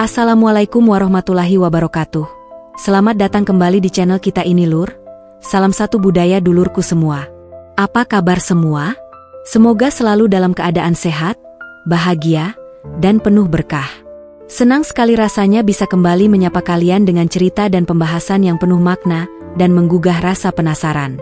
Assalamualaikum warahmatullahi wabarakatuh. Selamat datang kembali di channel kita ini Lur. Salam satu budaya dulurku semua. Apa kabar semua? Semoga selalu dalam keadaan sehat, bahagia, dan penuh berkah. Senang sekali rasanya bisa kembali menyapa kalian dengan cerita dan pembahasan yang penuh makna dan menggugah rasa penasaran.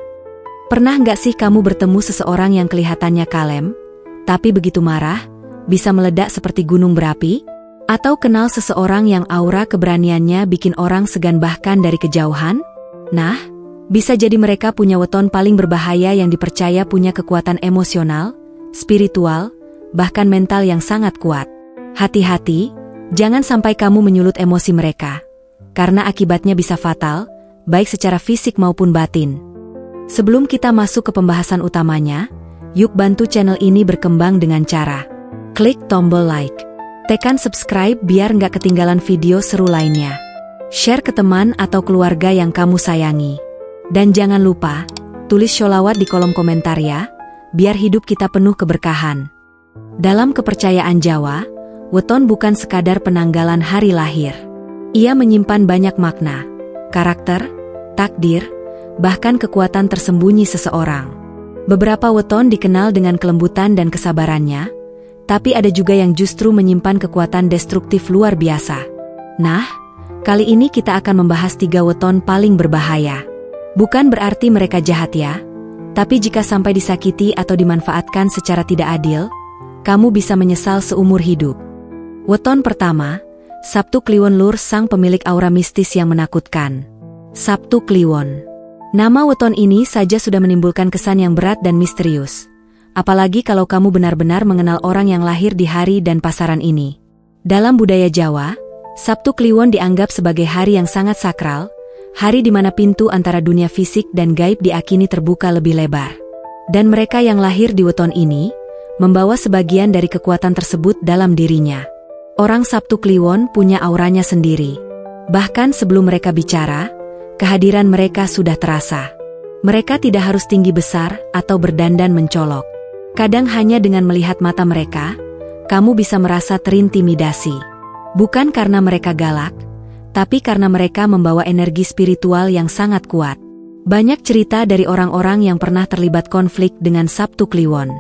Pernah nggak sih kamu bertemu seseorang yang kelihatannya kalem, tapi begitu marah, bisa meledak seperti gunung berapi? Atau kenal seseorang yang aura keberaniannya bikin orang segan bahkan dari kejauhan? Nah, bisa jadi mereka punya weton paling berbahaya yang dipercaya punya kekuatan emosional, spiritual, bahkan mental yang sangat kuat. Hati-hati, jangan sampai kamu menyulut emosi mereka, karena akibatnya bisa fatal, baik secara fisik maupun batin. Sebelum kita masuk ke pembahasan utamanya, yuk bantu channel ini berkembang dengan cara klik tombol like, tekan subscribe biar nggak ketinggalan video seru lainnya, share ke teman atau keluarga yang kamu sayangi. Dan jangan lupa, tulis sholawat di kolom komentar ya, biar hidup kita penuh keberkahan. Dalam kepercayaan Jawa, weton bukan sekadar penanggalan hari lahir. Ia menyimpan banyak makna, karakter, takdir, bahkan kekuatan tersembunyi seseorang. Beberapa weton dikenal dengan kelembutan dan kesabarannya, tapi ada juga yang justru menyimpan kekuatan destruktif luar biasa. Nah, kali ini kita akan membahas 3 weton paling berbahaya. Bukan berarti mereka jahat ya, tapi jika sampai disakiti atau dimanfaatkan secara tidak adil, kamu bisa menyesal seumur hidup. Weton pertama, Sabtu Kliwon Lur, sang pemilik aura mistis yang menakutkan. Sabtu Kliwon. Nama weton ini saja sudah menimbulkan kesan yang berat dan misterius. Apalagi kalau kamu benar-benar mengenal orang yang lahir di hari dan pasaran ini. Dalam budaya Jawa, Sabtu Kliwon dianggap sebagai hari yang sangat sakral, hari di mana pintu antara dunia fisik dan gaib diakini terbuka lebih lebar. Dan mereka yang lahir di weton ini, membawa sebagian dari kekuatan tersebut dalam dirinya. Orang Sabtu Kliwon punya auranya sendiri. Bahkan sebelum mereka bicara, kehadiran mereka sudah terasa. Mereka tidak harus tinggi besar atau berdandan mencolok. Kadang hanya dengan melihat mata mereka, kamu bisa merasa terintimidasi. Bukan karena mereka galak, tapi karena mereka membawa energi spiritual yang sangat kuat. Banyak cerita dari orang-orang yang pernah terlibat konflik dengan Sabtu Kliwon.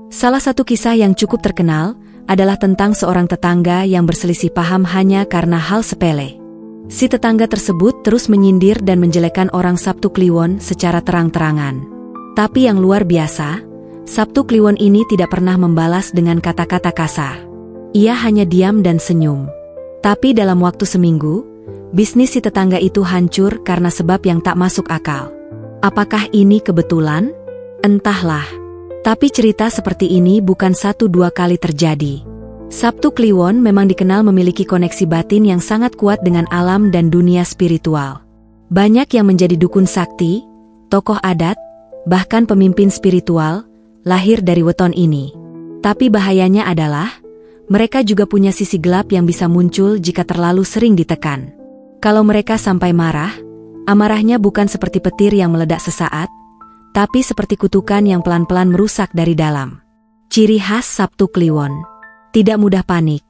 Salah satu kisah yang cukup terkenal adalah tentang seorang tetangga yang berselisih paham hanya karena hal sepele. Si tetangga tersebut terus menyindir dan menjelekkan orang Sabtu Kliwon secara terang-terangan. Tapi yang luar biasa, Sabtu Kliwon ini tidak pernah membalas dengan kata-kata kasar. Ia hanya diam dan senyum. Tapi dalam waktu seminggu, bisnis si tetangga itu hancur karena sebab yang tak masuk akal. Apakah ini kebetulan? Entahlah. Tapi cerita seperti ini bukan 1-2 kali terjadi. Sabtu Kliwon memang dikenal memiliki koneksi batin yang sangat kuat dengan alam dan dunia spiritual. Banyak yang menjadi dukun sakti, tokoh adat, bahkan pemimpin spiritual, lahir dari weton ini. Tapi bahayanya adalah, mereka juga punya sisi gelap yang bisa muncul jika terlalu sering ditekan. Kalau mereka sampai marah, amarahnya bukan seperti petir yang meledak sesaat, tapi seperti kutukan yang pelan-pelan merusak dari dalam. Ciri khas Sabtu Kliwon. Tidak mudah panik,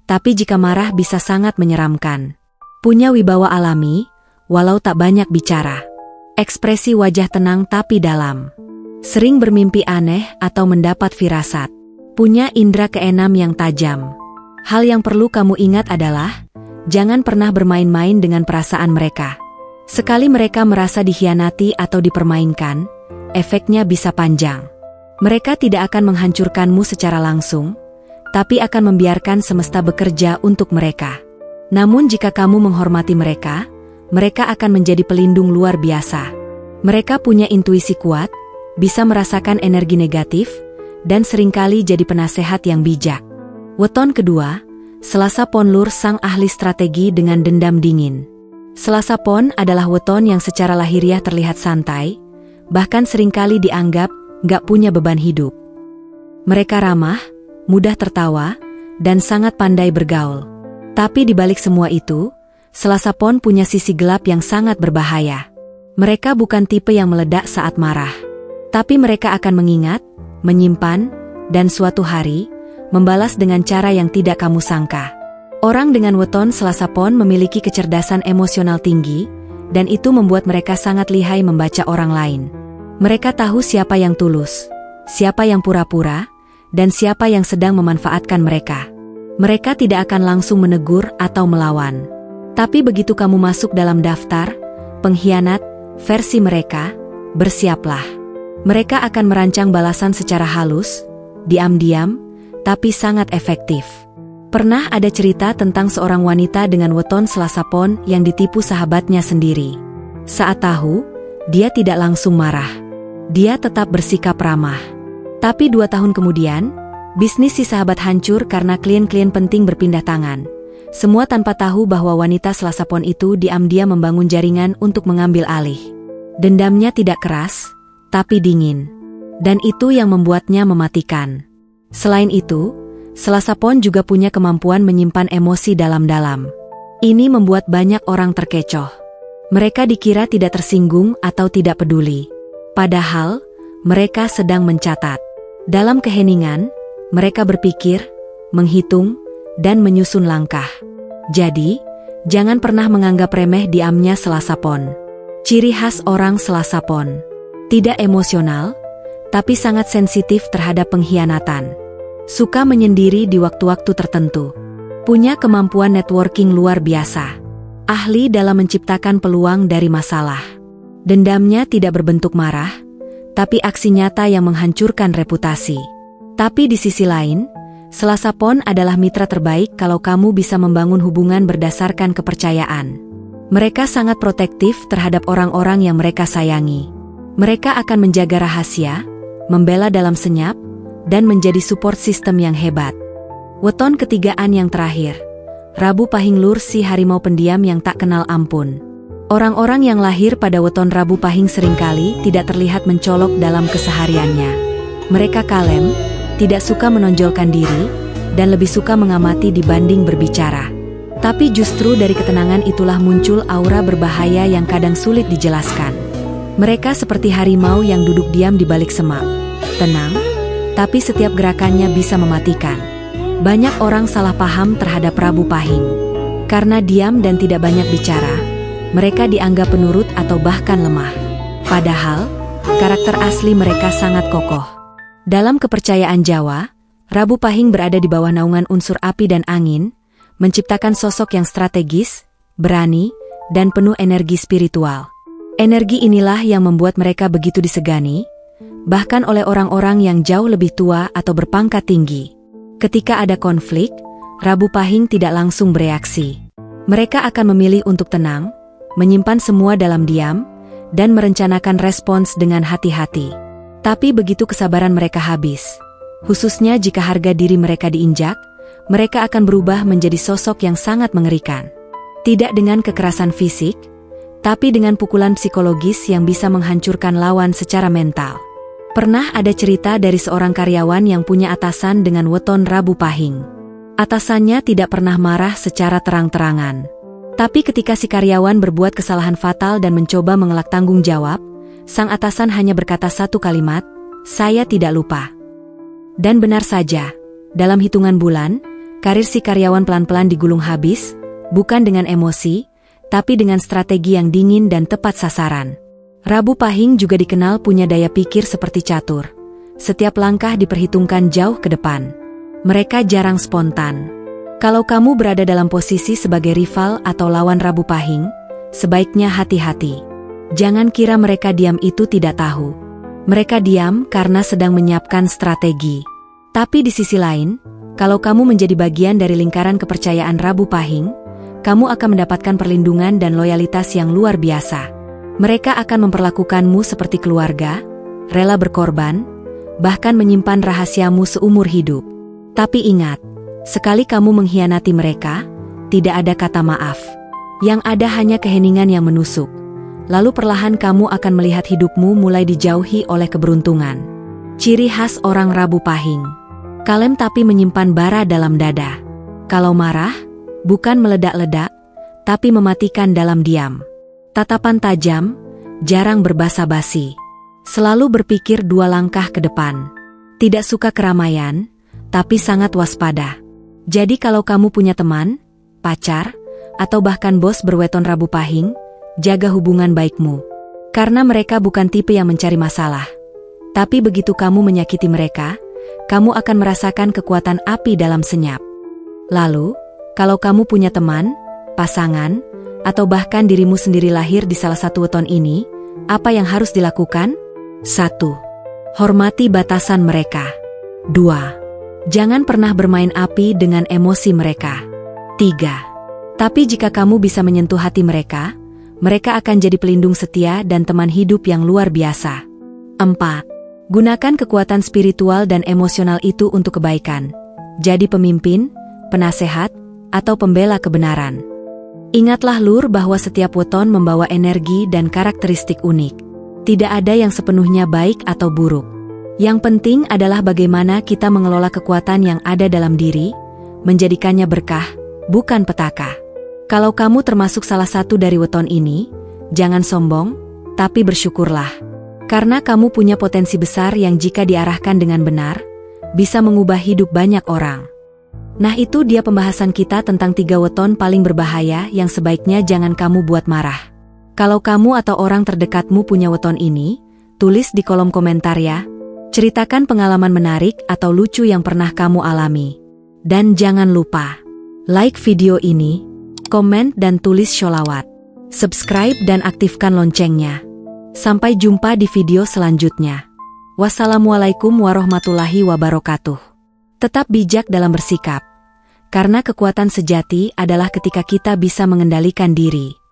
tapi jika marah bisa sangat menyeramkan. Punya wibawa alami, walau tak banyak bicara. Ekspresi wajah tenang tapi dalam. Sering bermimpi aneh atau mendapat firasat. Punya indera keenam yang tajam. Hal yang perlu kamu ingat adalah, jangan pernah bermain-main dengan perasaan mereka. Sekali mereka merasa dikhianati atau dipermainkan, efeknya bisa panjang. Mereka tidak akan menghancurkanmu secara langsung, tapi akan membiarkan semesta bekerja untuk mereka. Namun jika kamu menghormati mereka, mereka akan menjadi pelindung luar biasa. Mereka punya intuisi kuat, bisa merasakan energi negatif, dan seringkali jadi penasehat yang bijak. Weton kedua, Selasa Pon Lur, sang ahli strategi dengan dendam dingin. Selasa Pon adalah weton yang secara lahiriah terlihat santai, bahkan seringkali dianggap gak punya beban hidup. Mereka ramah, mudah tertawa, dan sangat pandai bergaul. Tapi di balik semua itu, Selasa Pon punya sisi gelap yang sangat berbahaya. Mereka bukan tipe yang meledak saat marah. Tapi mereka akan mengingat, menyimpan, dan suatu hari, membalas dengan cara yang tidak kamu sangka. Orang dengan weton Selasa Pon memiliki kecerdasan emosional tinggi, dan itu membuat mereka sangat lihai membaca orang lain. Mereka tahu siapa yang tulus, siapa yang pura-pura, dan siapa yang sedang memanfaatkan mereka. Mereka tidak akan langsung menegur atau melawan. Tapi begitu kamu masuk dalam daftar pengkhianat versi mereka, bersiaplah. Mereka akan merancang balasan secara halus, diam-diam, tapi sangat efektif. Pernah ada cerita tentang seorang wanita dengan weton Selasa Pon yang ditipu sahabatnya sendiri. Saat tahu, dia tidak langsung marah. Dia tetap bersikap ramah. Tapi 2 tahun kemudian, bisnis si sahabat hancur karena klien-klien penting berpindah tangan. Semua tanpa tahu bahwa wanita Selasa Pon itu diam-diam membangun jaringan untuk mengambil alih. Dendamnya tidak keras, tapi dingin. Dan itu yang membuatnya mematikan. Selain itu, Selasa Pon juga punya kemampuan menyimpan emosi dalam-dalam. Ini membuat banyak orang terkecoh. Mereka dikira tidak tersinggung atau tidak peduli. Padahal, mereka sedang mencatat. Dalam keheningan, mereka berpikir, menghitung, dan menyusun langkah. Jadi, jangan pernah menganggap remeh diamnya Selasa Pon. Ciri khas orang Selasa Pon. Tidak emosional, tapi sangat sensitif terhadap pengkhianatan. Suka menyendiri di waktu-waktu tertentu. Punya kemampuan networking luar biasa. Ahli dalam menciptakan peluang dari masalah. Dendamnya tidak berbentuk marah, tapi aksi nyata yang menghancurkan reputasi. Tapi di sisi lain, Selasa Pon adalah mitra terbaik kalau kamu bisa membangun hubungan berdasarkan kepercayaan. Mereka sangat protektif terhadap orang-orang yang mereka sayangi. Mereka akan menjaga rahasia, membela dalam senyap, dan menjadi support system yang hebat. Weton ketigaan yang terakhir. Rabu Pahing Lur, si harimau pendiam yang tak kenal ampun. Orang-orang yang lahir pada weton Rabu Pahing seringkali tidak terlihat mencolok dalam kesehariannya. Mereka kalem, tidak suka menonjolkan diri, dan lebih suka mengamati dibanding berbicara. Tapi justru dari ketenangan itulah muncul aura berbahaya yang kadang sulit dijelaskan. Mereka seperti harimau yang duduk diam di balik semak. Tenang, tapi setiap gerakannya bisa mematikan. Banyak orang salah paham terhadap Rabu Pahing. Karena diam dan tidak banyak bicara, mereka dianggap penurut atau bahkan lemah. Padahal, karakter asli mereka sangat kokoh. Dalam kepercayaan Jawa, Rabu Pahing berada di bawah naungan unsur api dan angin, menciptakan sosok yang strategis, berani, dan penuh energi spiritual. Energi inilah yang membuat mereka begitu disegani, bahkan oleh orang-orang yang jauh lebih tua atau berpangkat tinggi. Ketika ada konflik, Rabu Pahing tidak langsung bereaksi. Mereka akan memilih untuk tenang, menyimpan semua dalam diam, dan merencanakan respons dengan hati-hati. Tapi begitu kesabaran mereka habis, khususnya jika harga diri mereka diinjak, mereka akan berubah menjadi sosok yang sangat mengerikan. Tidak dengan kekerasan fisik, tapi dengan pukulan psikologis yang bisa menghancurkan lawan secara mental. Pernah ada cerita dari seorang karyawan yang punya atasan dengan weton Rabu Pahing. Atasannya tidak pernah marah secara terang-terangan. Tapi ketika si karyawan berbuat kesalahan fatal dan mencoba mengelak tanggung jawab, sang atasan hanya berkata satu kalimat, "Saya tidak lupa." Dan benar saja, dalam hitungan bulan, karir si karyawan pelan-pelan digulung habis, bukan dengan emosi, tapi dengan strategi yang dingin dan tepat sasaran. Rabu Pahing juga dikenal punya daya pikir seperti catur. Setiap langkah diperhitungkan jauh ke depan. Mereka jarang spontan. Kalau kamu berada dalam posisi sebagai rival atau lawan Rabu Pahing, sebaiknya hati-hati. Jangan kira mereka diam itu tidak tahu. Mereka diam karena sedang menyiapkan strategi. Tapi di sisi lain, kalau kamu menjadi bagian dari lingkaran kepercayaan Rabu Pahing, kamu akan mendapatkan perlindungan dan loyalitas yang luar biasa. Mereka akan memperlakukanmu seperti keluarga, rela berkorban, bahkan menyimpan rahasiamu seumur hidup. Tapi ingat, sekali kamu mengkhianati mereka, tidak ada kata maaf. Yang ada hanya keheningan yang menusuk. Lalu perlahan kamu akan melihat hidupmu mulai dijauhi oleh keberuntungan. Ciri khas orang Rabu Pahing. Kalem tapi menyimpan bara dalam dada. Kalau marah, bukan meledak-ledak, tapi mematikan dalam diam. Tatapan tajam, jarang berbasa-basi. Selalu berpikir 2 langkah ke depan. Tidak suka keramaian, tapi sangat waspada. Jadi kalau kamu punya teman, pacar, atau bahkan bos berweton Rabu Pahing, jaga hubungan baikmu. Karena mereka bukan tipe yang mencari masalah. Tapi begitu kamu menyakiti mereka, kamu akan merasakan kekuatan api dalam senyap. Lalu, kalau kamu punya teman, pasangan, atau bahkan dirimu sendiri lahir di salah satu weton ini, apa yang harus dilakukan? 1. Hormati batasan mereka. 2. Jangan pernah bermain api dengan emosi mereka. 3. Tapi jika kamu bisa menyentuh hati mereka, mereka akan jadi pelindung setia dan teman hidup yang luar biasa. 4. Gunakan kekuatan spiritual dan emosional itu untuk kebaikan. Jadi pemimpin, penasehat, atau pembela kebenaran. Ingatlah Lur bahwa setiap weton membawa energi dan karakteristik unik. Tidak ada yang sepenuhnya baik atau buruk. Yang penting adalah bagaimana kita mengelola kekuatan yang ada dalam diri, menjadikannya berkah, bukan petaka. Kalau kamu termasuk salah satu dari weton ini, jangan sombong, tapi bersyukurlah. Karena kamu punya potensi besar yang jika diarahkan dengan benar, bisa mengubah hidup banyak orang. Nah itu dia pembahasan kita tentang 3 weton paling berbahaya yang sebaiknya jangan kamu buat marah. Kalau kamu atau orang terdekatmu punya weton ini, tulis di kolom komentar ya. Ceritakan pengalaman menarik atau lucu yang pernah kamu alami. Dan jangan lupa, like video ini, komen dan tulis sholawat. Subscribe dan aktifkan loncengnya. Sampai jumpa di video selanjutnya. Wassalamualaikum warahmatullahi wabarakatuh. Tetap bijak dalam bersikap. Karena kekuatan sejati adalah ketika kita bisa mengendalikan diri.